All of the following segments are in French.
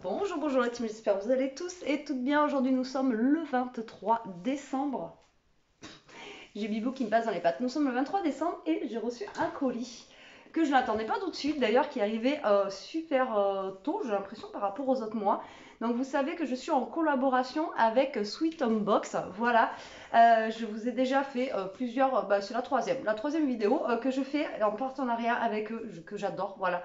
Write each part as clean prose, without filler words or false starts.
Bonjour, bonjour la team, j'espère que vous allez tous et toutes bien. Aujourd'hui nous sommes le 23 décembre. J'ai Bibou qui me passe dans les pattes. Nous sommes le 23 décembre et j'ai reçu un colis que je n'attendais pas tout de suite, d'ailleurs qui est arrivé super tôt, j'ai l'impression, par rapport aux autres mois. Donc vous savez que je suis en collaboration avec Sweet Home Box, voilà. Je vous ai déjà fait plusieurs, c'est la troisième vidéo que je fais en partenariat avec eux, que j'adore, voilà.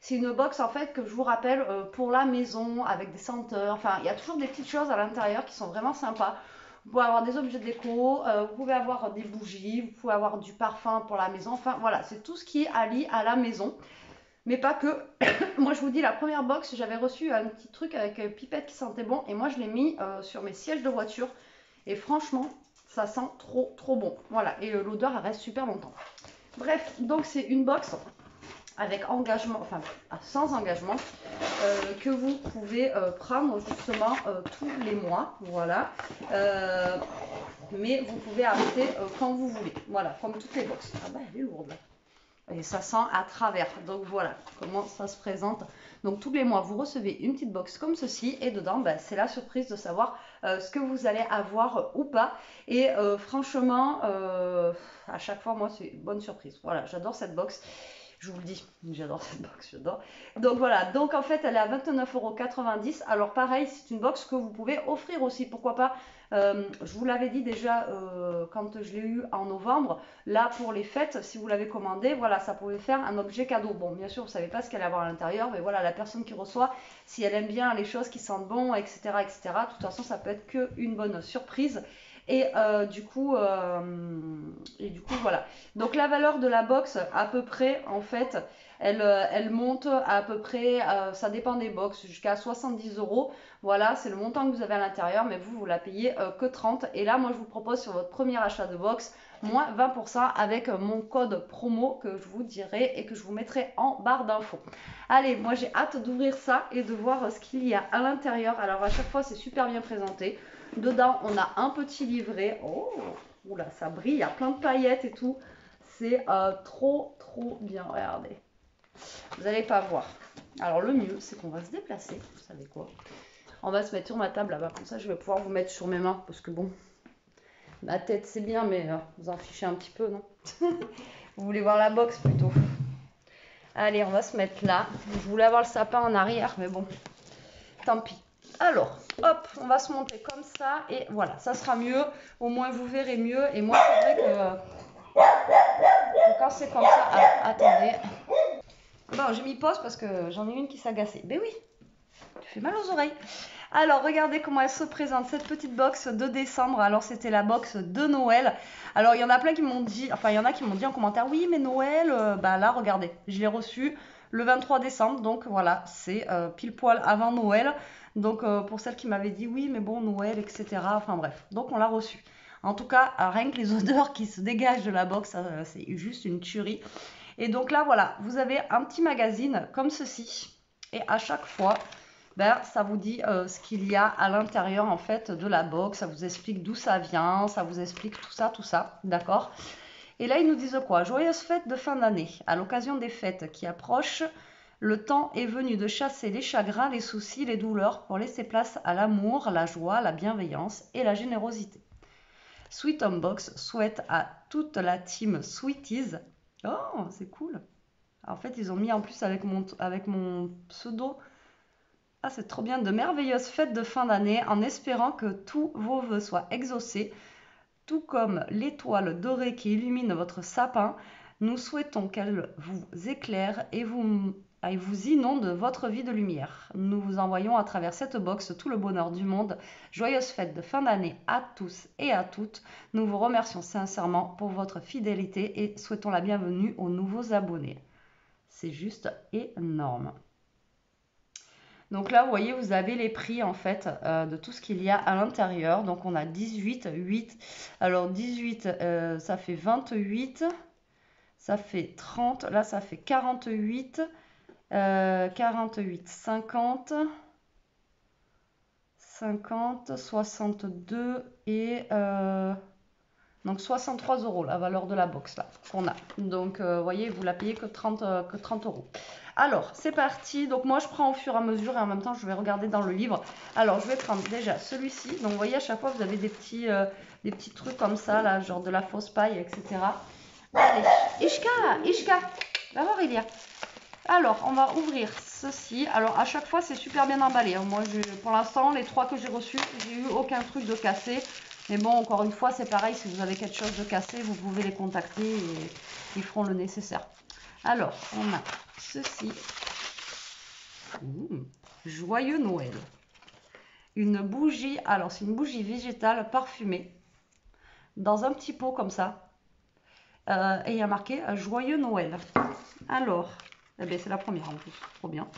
C'est une box en fait que je vous rappelle pour la maison avec des senteurs, enfin il y a toujours des petites choses à l'intérieur qui sont vraiment sympas. Vous pouvez avoir des objets déco, vous pouvez avoir des bougies, vous pouvez avoir du parfum pour la maison. Enfin voilà, c'est tout ce qui est allié à la maison. Mais pas que. Moi je vous dis, la première box, j'avais reçu un petit truc avec pipette qui sentait bon. Et moi je l'ai mis sur mes sièges de voiture. Et franchement, ça sent trop trop bon. Voilà, et l'odeur elle reste super longtemps. Bref, donc c'est une box avec engagement, enfin sans engagement, que vous pouvez prendre justement tous les mois, voilà. Mais vous pouvez arrêter quand vous voulez, voilà, comme toutes les box. Ah bah elle est lourde. Et ça sent à travers. Donc voilà comment ça se présente. Donc tous les mois, vous recevez une petite box comme ceci. Et dedans, c'est la surprise de savoir ce que vous allez avoir ou pas. Et franchement, à chaque fois, moi, c'est une bonne surprise. Voilà, j'adore cette box. Je vous le dis, j'adore cette box, j'adore. Donc voilà, donc en fait, elle est à 29,90 €. Alors pareil, c'est une box que vous pouvez offrir aussi, pourquoi pas. Je vous l'avais dit déjà quand je l'ai eu en novembre. Là, pour les fêtes, si vous l'avez commandé, voilà, ça pouvait faire un objet cadeau. Bon, bien sûr, vous ne savez pas ce qu'elle va avoir à l'intérieur, mais voilà, la personne qui reçoit, si elle aime bien les choses qui sentent bon, etc., etc., de toute façon, ça peut être qu'une bonne surprise. Et, du coup, voilà. Donc la valeur de la box, à peu près, en fait, elle monte à peu près, ça dépend des box, jusqu'à 70 €. Voilà, c'est le montant que vous avez à l'intérieur, mais vous la payez que 30. Et là, moi, je vous propose sur votre premier achat de box, moins 20% avec mon code promo que je vous dirai et que je vous mettrai en barre d'infos. Allez, moi j'ai hâte d'ouvrir ça et de voir ce qu'il y a à l'intérieur. Alors à chaque fois, c'est super bien présenté. Dedans, on a un petit livret. Oh, oula, ça brille, il y a plein de paillettes et tout. C'est trop, trop bien. Regardez. Vous n'allez pas voir. Alors le mieux, c'est qu'on va se déplacer. Vous savez quoi? On va se mettre sur ma table là-bas. Comme ça, je vais pouvoir vous mettre sur mes mains. Parce que bon, ma tête, c'est bien, mais vous en fichez un petit peu, non? Vous voulez voir la box plutôt? Allez, on va se mettre là. Je voulais avoir le sapin en arrière, mais bon, tant pis. Alors, hop, on va se monter comme ça et voilà, ça sera mieux. Au moins, vous verrez mieux. Et moi, c'est vrai que quand c'est comme ça... Ah, attendez. Bon, j'ai mis pause parce que j'en ai une qui s'agaçait. Ben oui, tu fais mal aux oreilles. Alors, regardez comment elle se présente, cette petite box de décembre. Alors, c'était la box de Noël. Alors, il y en a plein qui m'ont dit, enfin, il y en a qui m'ont dit en commentaire, oui, mais Noël, bah là, regardez, je l'ai reçu le 23 décembre. Donc, voilà, c'est pile poil avant Noël. Donc, pour celles qui m'avaient dit, oui, mais bon, Noël, etc. Enfin, bref. Donc, on l'a reçu. En tout cas, rien que les odeurs qui se dégagent de la box, c'est juste une tuerie. Et donc là, voilà, vous avez un petit magazine comme ceci. Et à chaque fois, ça vous dit ce qu'il y a à l'intérieur en fait de la box, ça vous explique d'où ça vient, ça vous explique tout ça, d'accord? Et là, ils nous disent quoi? Joyeuses fêtes de fin d'année. À l'occasion des fêtes qui approchent, le temps est venu de chasser les chagrins, les soucis, les douleurs pour laisser place à l'amour, la joie, la bienveillance et la générosité. Sweet Home Box souhaite à toute la team Sweeties. Oh, c'est cool. En fait, ils ont mis en plus avec mon pseudo. Ah, c'est trop bien. De merveilleuses fêtes de fin d'année en espérant que tous vos vœux soient exaucés. Tout comme l'étoile dorée qui illumine votre sapin, nous souhaitons qu'elle vous éclaire et vous inonde votre vie de lumière. Nous vous envoyons à travers cette box tout le bonheur du monde. Joyeuses fêtes de fin d'année à tous et à toutes. Nous vous remercions sincèrement pour votre fidélité et souhaitons la bienvenue aux nouveaux abonnés. C'est juste énorme. Donc là, vous voyez, vous avez les prix en fait de tout ce qu'il y a à l'intérieur. Donc on a 18, 8. Alors 18, ça fait 28, ça fait 30. Là, ça fait 48, 48, 50, 50, 62 et... donc 63 € la valeur de la box là qu'on a. Donc vous voyez, vous la payez que 30 €. Alors, c'est parti. Donc, moi, je prends au fur et à mesure et en même temps, je vais regarder dans le livre. Alors, je vais prendre déjà celui-ci. Donc, vous voyez, à chaque fois, vous avez des petits trucs comme ça, là, genre de la fausse paille, etc. Allez, Ishka, va voir, Ilia. Alors, on va ouvrir ceci. Alors, à chaque fois, c'est super bien emballé. Moi, pour l'instant, les 3 que j'ai reçus, j'ai eu aucun truc de cassé. Mais bon, encore une fois, c'est pareil. Si vous avez quelque chose de cassé, vous pouvez les contacter et ils feront le nécessaire. Alors, on a ceci. Joyeux Noël. Une bougie. Alors, c'est une bougie végétale parfumée. Dans un petit pot comme ça. Et il y a marqué Joyeux Noël. Alors, eh bien, c'est la première en plus. Trop bien.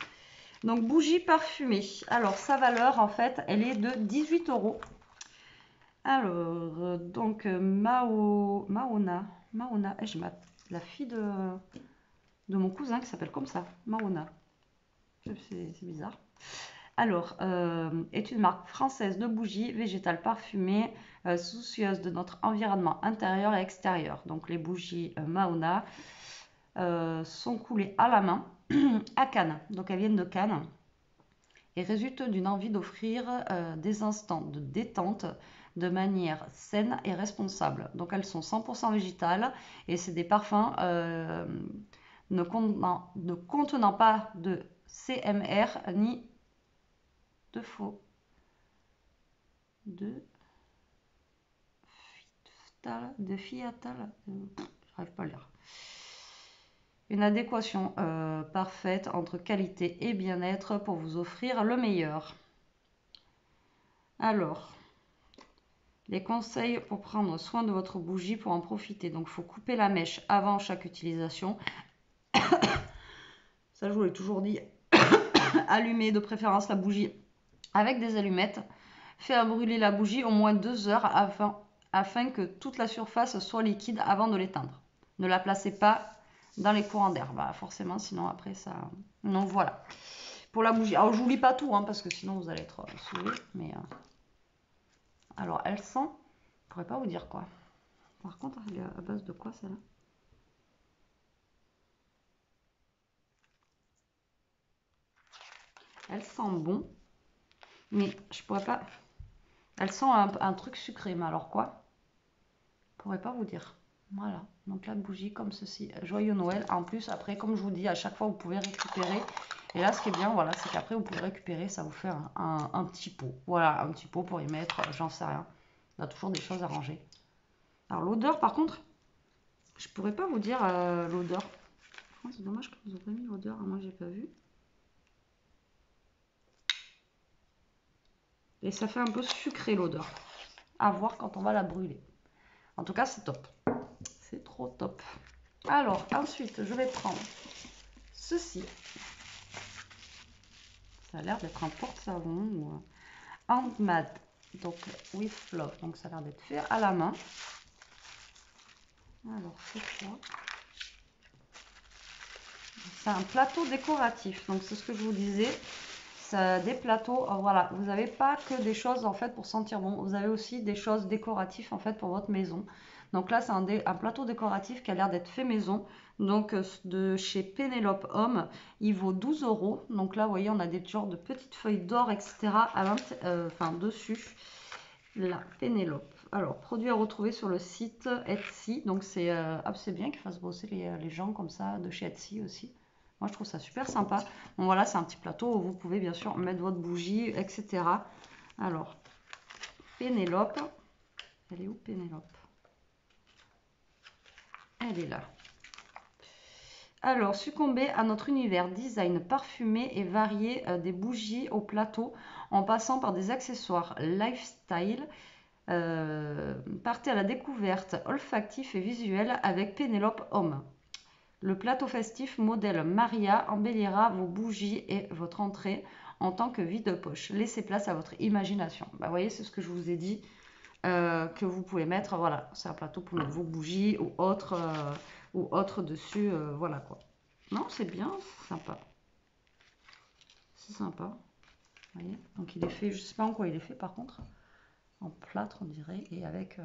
Donc, bougie parfumée. Alors, sa valeur, en fait, elle est de 18 €. Alors, donc, Maona, la fille de mon cousin qui s'appelle comme ça, Maona. C'est bizarre. Alors, est une marque française de bougies végétales parfumées, soucieuse de notre environnement intérieur et extérieur. Donc, les bougies Maona sont coulées à la main à Cannes. Donc, elles viennent de Cannes et résultent d'une envie d'offrir des instants de détente de manière saine et responsable. Donc, elles sont 100% végétales et c'est des parfums ne contenant pas de CMR ni de faux. De fiatal, j'arrive pas à lire. Une adéquation parfaite entre qualité et bien-être pour vous offrir le meilleur. Alors, les conseils pour prendre soin de votre bougie pour en profiter. Donc, il faut couper la mèche avant chaque utilisation. Ça, je vous l'ai toujours dit. Allumer de préférence la bougie avec des allumettes. Faire brûler la bougie au moins 2 heures afin que toute la surface soit liquide avant de l'éteindre. Ne la placez pas dans les courants d'air. Bah, forcément, sinon après ça... Donc voilà. Pour la bougie. Alors, je vous lis pas tout, hein, parce que sinon vous allez être saoulés. Mais alors, elle sent... Je pourrais pas vous dire quoi. Par contre, elle est à base de quoi, celle-là? Elle sent bon. Mais je pourrais pas... Elle sent un truc sucré. Mais alors quoi? Je pourrais pas vous dire. Voilà, donc la bougie comme ceci, joyeux Noël. En plus, après, comme je vous dis, à chaque fois, vous pouvez récupérer. Et là, ce qui est bien, voilà, c'est qu'après, vous pouvez récupérer, ça vous fait un petit pot. Voilà, un petit pot pour y mettre, j'en sais rien. On a toujours des choses à ranger. Alors, l'odeur, par contre, je pourrais pas vous dire l'odeur. Oh, c'est dommage que vous n'avez pas mis l'odeur, moi, j'ai pas vu. Et ça fait un peu sucré, l'odeur. À voir quand on va la brûler. En tout cas, c'est top. C'est trop top. Alors, ensuite, je vais prendre ceci. Ça a l'air d'être un porte-savon ou handmade, donc with love. Donc ça a l'air d'être fait à la main. Alors c'est quoi? C'est un plateau décoratif. Donc c'est ce que je vous disais. C'est des plateaux. Voilà, vous n'avez pas que des choses en fait pour sentir bon. Vous avez aussi des choses décoratives en fait pour votre maison. Donc là, c'est un plateau décoratif qui a l'air d'être fait maison. Donc de chez Pénélope Homme, il vaut 12 €. Donc là, vous voyez, on a des genres de petites feuilles d'or, etc. Dessus. Là, Pénélope. Alors, produit à retrouver sur le site Etsy. Donc c'est bien qu'ils fassent bosser les gens comme ça de chez Etsy aussi. Moi, je trouve ça super sympa. Bon, voilà, c'est un petit plateau où vous pouvez bien sûr mettre votre bougie, etc. Alors, Pénélope. Elle est où, Pénélope? Elle est là. Alors, succomber à notre univers design parfumé et varié des bougies au plateau en passant par des accessoires lifestyle. Partez à la découverte olfactif et visuelle avec Pénélope Homme. Le plateau festif modèle Maria embellira vos bougies et votre entrée en tant que vide-poche. Laissez place à votre imagination. Bah, vous voyez, c'est ce que je vous ai dit que vous pouvez mettre. Voilà, c'est un plateau pour mettre vos bougies ou autres dessus. Voilà quoi. Non, c'est bien, c'est sympa. C'est sympa. Vous voyez, donc il est fait, je sais pas en quoi il est fait par contre. En plâtre, on dirait, et avec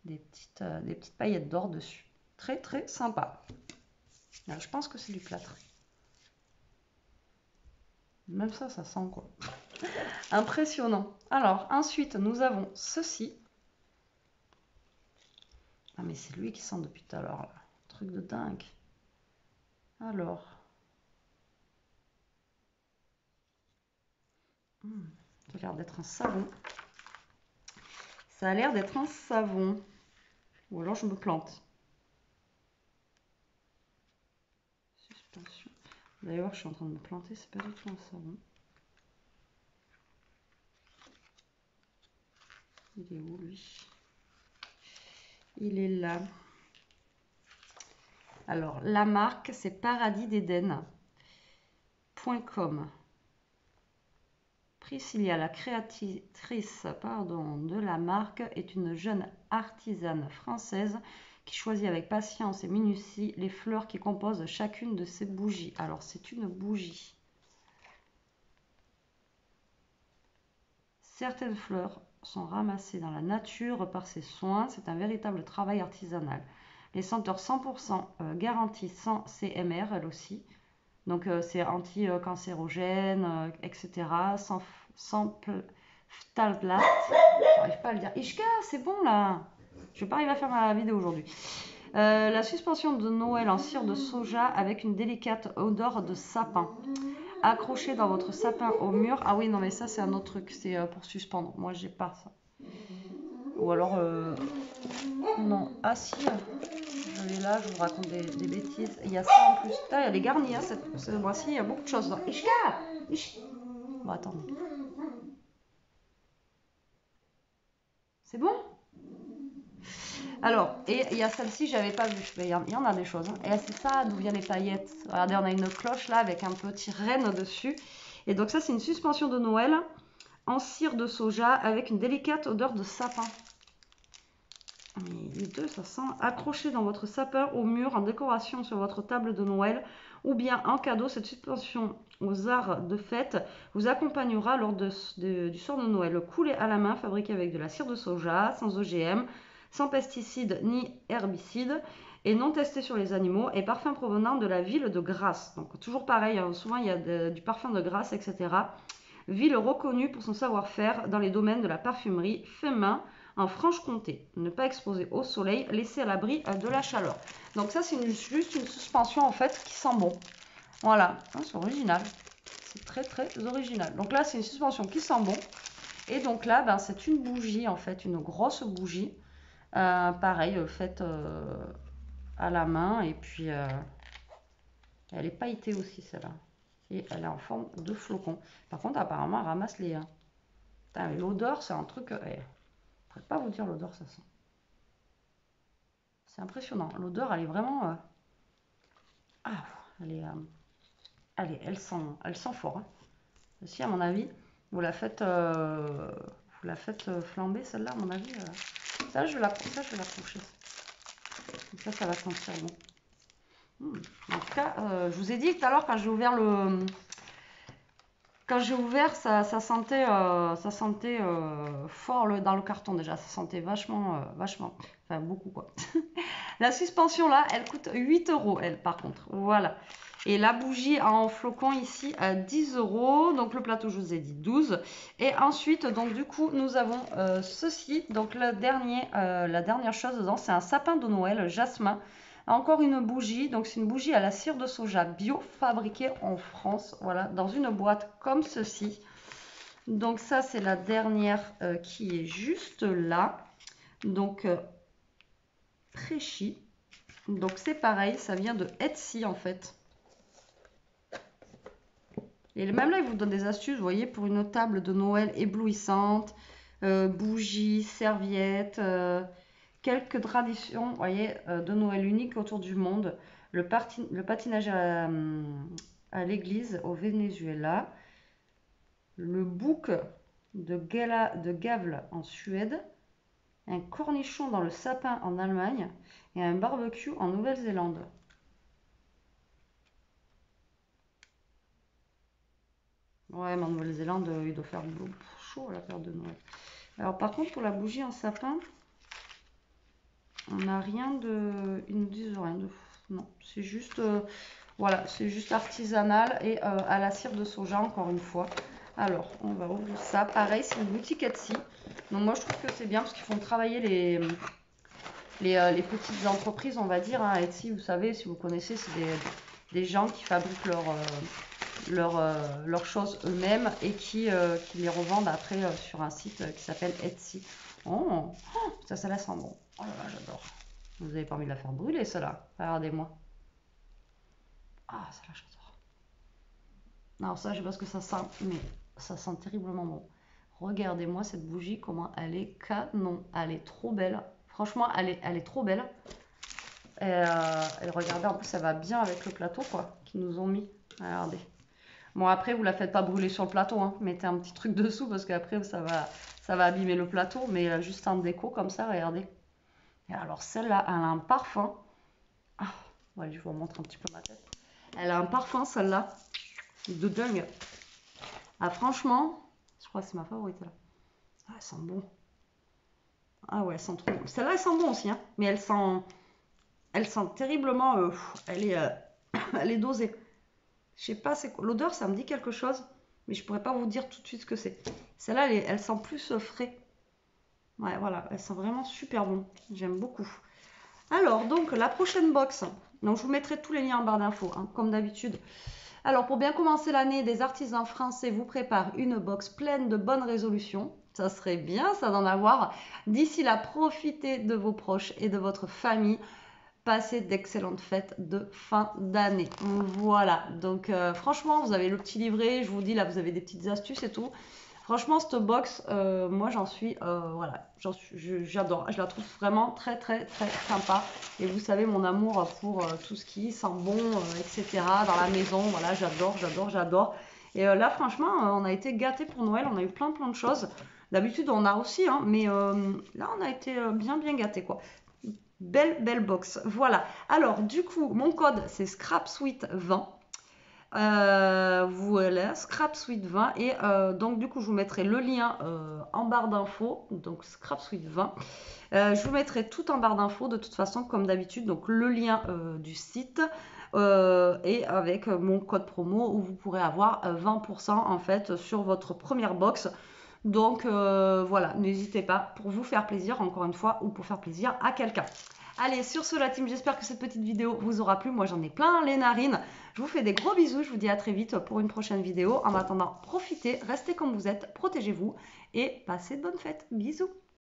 des petites paillettes d'or dessus. Très très sympa. Alors, je pense que c'est du plâtre. Même ça sent quoi. Impressionnant. Alors, ensuite, nous avons ceci. Ah, mais c'est lui qui sent depuis tout à l'heure, là. Truc de dingue. Alors. Ça a l'air d'être un savon. Ça a l'air d'être un savon. Ou alors je me plante. Suspension. Vous allez voir, je suis en train de me planter. C'est pas du tout un savon. Il est où, lui? Il est là. Alors, la marque, c'est paradisdeden.com. Priscilla, la créatrice de la marque, est une jeune artisane française qui choisit avec patience et minutie les fleurs qui composent chacune de ses bougies. Alors, c'est une bougie. Certaines fleurs sont ramassées dans la nature par ses soins. C'est un véritable travail artisanal. Les senteurs 100% garanties sans CMR, elles aussi. Donc, c'est anti-cancérogène, etc. Sans phtalate. J'arrive pas à le dire. Ishka, c'est bon là. Je vais pas arriver à faire ma vidéo aujourd'hui. La suspension de Noël en cire de soja avec une délicate odeur de sapin. Accroché dans votre sapin au mur. Ah oui, non, mais ça, c'est un autre truc. C'est pour suspendre. Moi, j'ai pas ça. Ou alors, non. Ah si, je l'ai là, je vous raconte des bêtises. Il y a ça en plus. Putain, elle est garnie, hein, ce mois-ci. Il y a beaucoup de choses. Ishka, bon, attendez. C'est bon? Alors, et il y a celle-ci, j'avais pas vu. Il y en a des choses. Hein. Et c'est ça d'où viennent les paillettes. Regardez, on a une cloche là avec un petit renne dessus. Et donc ça, c'est une suspension de Noël en cire de soja avec une délicate odeur de sapin. Et les deux, ça sent accroché dans votre sapin au mur en décoration sur votre table de Noël ou bien en cadeau. Cette suspension aux arts de fête vous accompagnera lors du soir de Noël. Coulé à la main, fabriqué avec de la cire de soja, sans OGM, sans pesticides ni herbicides et non testé sur les animaux et parfum provenant de la ville de Grasse. Donc toujours pareil, hein, souvent il y a du parfum de Grasse, etc. Ville reconnue pour son savoir-faire dans les domaines de la parfumerie fait main en Franche-Comté. Ne pas exposer au soleil, laisser à l'abri de la chaleur. Donc ça, c'est juste une suspension en fait qui sent bon. Voilà, c'est original. C'est très très original. Donc là, c'est une suspension qui sent bon. Et donc là, ben, c'est une bougie en fait, une grosse bougie. Pareil, faite à la main. Et puis, elle est pailletée aussi celle-là. Et elle est en forme de flocon. Par contre, apparemment, elle ramasse les... L'odeur, c'est un truc... Je ne pourrais pas vous dire l'odeur ça sent. C'est impressionnant. L'odeur, elle est vraiment... Ah, elle sent fort. Hein. Si, à mon avis, vous la faites flamber, celle-là, à mon avis. Ça, je vais la coucher. Comme ça va sentir bon. En tout cas, je vous ai dit tout à l'heure, quand j'ai ouvert le... Quand j'ai ouvert, ça sentait fort dans le carton déjà. Ça sentait vachement. Enfin, beaucoup quoi. La suspension là, elle coûte 8 €, elle, par contre. Voilà. Et la bougie en flocon ici à 10 €. Donc le plateau, je vous ai dit 12. Et ensuite, donc du coup, nous avons ceci. Donc la dernière chose dedans, c'est un sapin de Noël jasmin. Encore une bougie, donc c'est une bougie à la cire de soja bio fabriquée en France, voilà, dans une boîte comme ceci. Donc ça c'est la dernière qui est juste là, donc Préchi. Donc c'est pareil, ça vient de Etsy en fait. Et même là il vous donne des astuces, vous voyez, pour une table de Noël éblouissante, bougies, serviettes... Quelques traditions, vous voyez, de Noël uniques autour du monde. Le patinage à l'église au Venezuela. Le bouc de Gävle en Suède. Un cornichon dans le sapin en Allemagne. Et un barbecue en Nouvelle-Zélande. Ouais, mais en Nouvelle-Zélande, il doit faire chaud à la période de Noël. Alors par contre, pour la bougie en sapin... On n'a rien de... Ils nous disent rien de... Non, c'est juste... Voilà, c'est juste artisanal et à la cire de soja, encore une fois. Alors, on va ouvrir ça. Pareil, c'est une boutique Etsy. Donc moi, je trouve que c'est bien parce qu'ils font travailler les petites entreprises, on va dire. Hein. Etsy, vous savez, si vous connaissez, c'est des gens qui fabriquent leurs choses eux-mêmes et qui les revendent après sur un site qui s'appelle Etsy. Oh, ça la sent bon. Oh là là, j'adore. Vous n'avez pas envie de la faire brûler, celle-là. Regardez-moi. Ah, celle-là, j'adore. Alors ça, je sais pas ce que ça sent, mais ça sent terriblement bon. Regardez-moi cette bougie, comment elle est canon. Elle est trop belle. Franchement, elle est trop belle. Et regardez, en plus, ça va bien avec le plateau, quoi, qu'ils nous ont mis. Regardez. Bon, après, vous la faites pas brûler sur le plateau, hein. Mettez un petit truc dessous parce qu'après, ça va abîmer le plateau. Mais juste en déco, comme ça, regardez. Et alors, celle-là, elle a un parfum. Ah, ouais, je vous montre un petit peu ma tête. Elle a un parfum, celle-là, de dingue. Ah, franchement, je crois que c'est ma favorite, là. Ah, elle sent bon. Ah ouais, elle sent trop bon. Celle-là, elle sent bon aussi, hein. Mais elle sent terriblement... elle est dosée. Je sais pas, c'est quoi. L'odeur, ça me dit quelque chose, mais je pourrais pas vous dire tout de suite ce que c'est. Celle-là, elle sent plus frais. Ouais, voilà, elle sent vraiment super bon. J'aime beaucoup. Alors, donc, la prochaine box. Donc, je vous mettrai tous les liens en barre d'infos, hein, comme d'habitude. Alors, pour bien commencer l'année, des artisans français vous préparent une box pleine de bonnes résolutions. Ça serait bien, ça d'en avoir. D'ici là, profitez de vos proches et de votre famille. Passez d'excellentes fêtes de fin d'année. Voilà, donc franchement, vous avez le petit livret. Je vous dis, là, vous avez des petites astuces et tout. Franchement, cette box, moi, voilà, j'adore. Je la trouve vraiment très, très, très sympa. Et vous savez, mon amour pour tout ce qui sent bon, etc. dans la maison. Voilà, j'adore, j'adore, j'adore. Et là, franchement, on a été gâtés pour Noël. On a eu plein, plein de choses. D'habitude, on a aussi, hein, mais là, on a été bien, bien gâtés, quoi. Belle, belle box. Voilà. Alors, du coup, mon code, c'est ScrapSuite20. Voilà, ScrapSuite20. Et donc, du coup, je vous mettrai le lien en barre d'infos. Donc, ScrapSuite20. Je vous mettrai tout en barre d'infos, de toute façon, comme d'habitude. Donc, le lien du site. Et avec mon code promo où vous pourrez avoir 20% en fait sur votre première box. Donc voilà, n'hésitez pas pour vous faire plaisir encore une fois ou pour faire plaisir à quelqu'un. Allez, sur ce la team, j'espère que cette petite vidéo vous aura plu. Moi j'en ai plein les narines. Je vous fais des gros bisous, je vous dis à très vite pour une prochaine vidéo. En attendant, profitez, restez comme vous êtes, protégez-vous et passez de bonnes fêtes. Bisous.